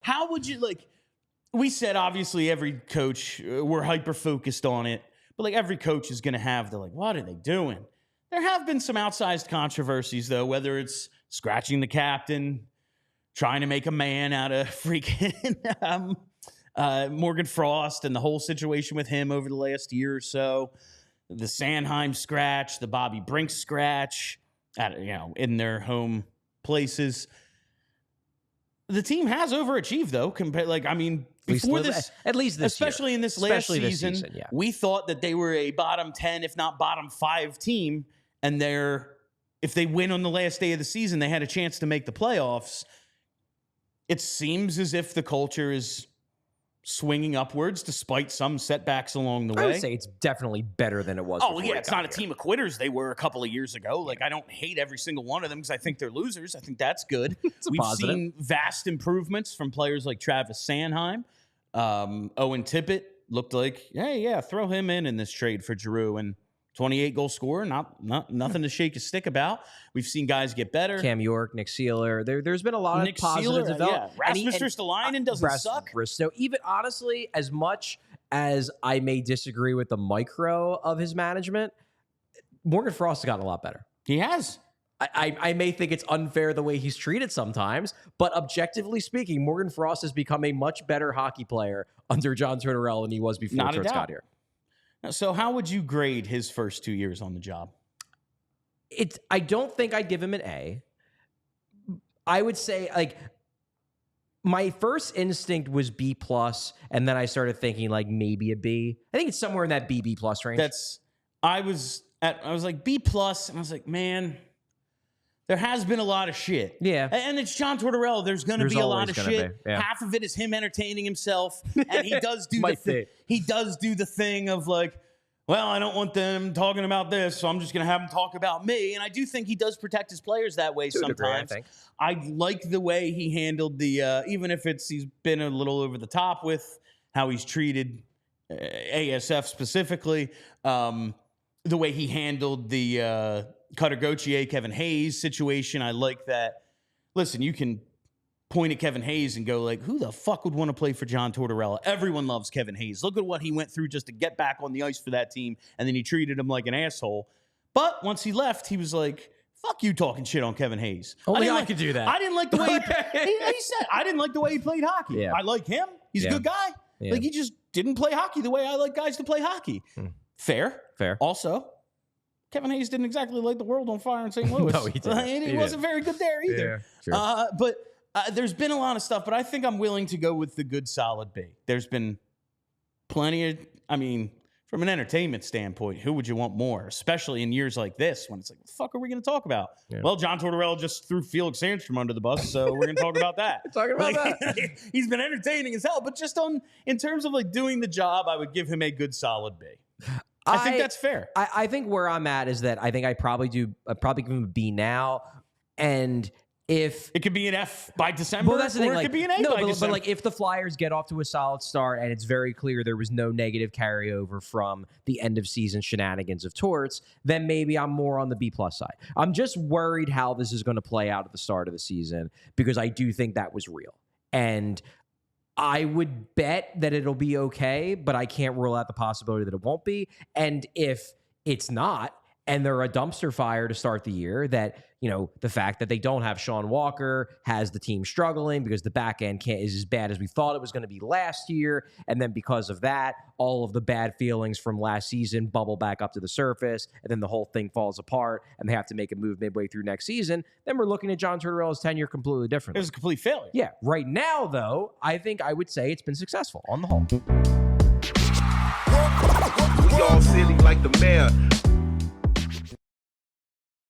how would you, like, we said obviously every coach, we're hyper-focused on it, but, like, every coach is going to have the, like, what are they doing? There have been some outsized controversies, though, whether it's scratching the captain, trying to make a man out of freaking Morgan Frost and the whole situation with him over the last year or so, the Sanheim scratch, the Bobby Brink scratch, in their home places. The team has overachieved, though. Before this, at least this especially year. in this last Especially season, this season, yeah. we thought that they were a bottom 10, if not bottom 5 team, and if they win on the last day of the season, they had a chance to make the playoffs. It seems as if the culture is swinging upwards despite some setbacks along the way. I would say it's definitely better than it was. Oh, yeah, it's not a team of quitters they were a couple of years ago. Like, I don't hate every single one of them because I think they're losers. I think that's good. We've seen vast improvements from players like Travis Sanheim. Owen Tippett looked like, hey, throw him in this trade for Giroux. And 28-goal scorer, nothing to shake a stick about. We've seen guys get better. Cam York, Nick Seeler. There's been a lot of positive development. Yeah. Rasmus Ristolainen doesn't suck. So even honestly, as much as I may disagree with the micro of his management, Morgan Frost has gotten a lot better. He has. I may think it's unfair the way he's treated sometimes, but objectively speaking, Morgan Frost has become a much better hockey player under John Tortorella than he was before Torts got here. So how would you grade his first 2 years on the job? I don't think I'd give him an A. I would say, like, my first instinct was B+, and then I started thinking, like, maybe a B. I think it's somewhere in that B+ range. I was like B+, and I was like, man, there has been a lot of shit. Yeah. And it's John Tortorella. There's going to be a lot of shit. Yeah. Half of it is him entertaining himself. And he does do he does do the thing of, like, well, I don't want them talking about this, so I'm just going to have them talk about me. And I do think he does protect his players that way sometimes. I like the way he handled even if he's been a little over the top with how he's treated ASF specifically, the way he handled the Cutter Gauthier, Kevin Hayes situation. I like that. Listen, you can point at Kevin Hayes and go, like, who the fuck would want to play for John Tortorella? Everyone loves Kevin Hayes. Look at what he went through just to get back on the ice for that team, and then he treated him like an asshole. But once he left, he was like, fuck you talking shit on Kevin Hayes. Only I could do that. I didn't like the way he said, I didn't like the way he played hockey. Yeah. I like him. He's a good guy. Yeah. Like, he just didn't play hockey the way I like guys to play hockey. Fair. Also, Kevin Hayes didn't exactly light the world on fire in St. Louis. No, he didn't. And he wasn't very good there either. Yeah, sure. But there's been a lot of stuff, but I think I'm willing to go with the good, solid B. There's been plenty of, from an entertainment standpoint, who would you want more? Especially in years like this when it's like, what the fuck are we going to talk about? Yeah. Well, John Tortorella just threw Felix Sandstrom under the bus, so we're going to talk about that. that. He's been entertaining as hell, but just in terms of, like, doing the job, I would give him a good, solid B. I think that's fair. I think where I'm at is that I think I'd probably give him a B now. And if it could be an F by December, well, that's the thing, it could be an A by December. But like, if the Flyers get off to a solid start and it's very clear there was no negative carryover from the end of season shenanigans of Torts, then maybe I'm more on the B+ side. I'm just worried how this is going to play out at the start of the season because I do think that was real. And I would bet that it'll be okay, but I can't rule out the possibility that it won't be. And if it's not, and they're a dumpster fire to start the year, that, the fact that they don't have Sean Walker has the team struggling because the back end is as bad as we thought it was going to be last year. And then because of that, all of the bad feelings from last season bubble back up to the surface. And then the whole thing falls apart and they have to make a move midway through next season. Then we're looking at John Tortorella's tenure completely differently. It was a complete failure. Yeah. Right now, though, I think I would say it's been successful on the whole. We all silly like the mayor.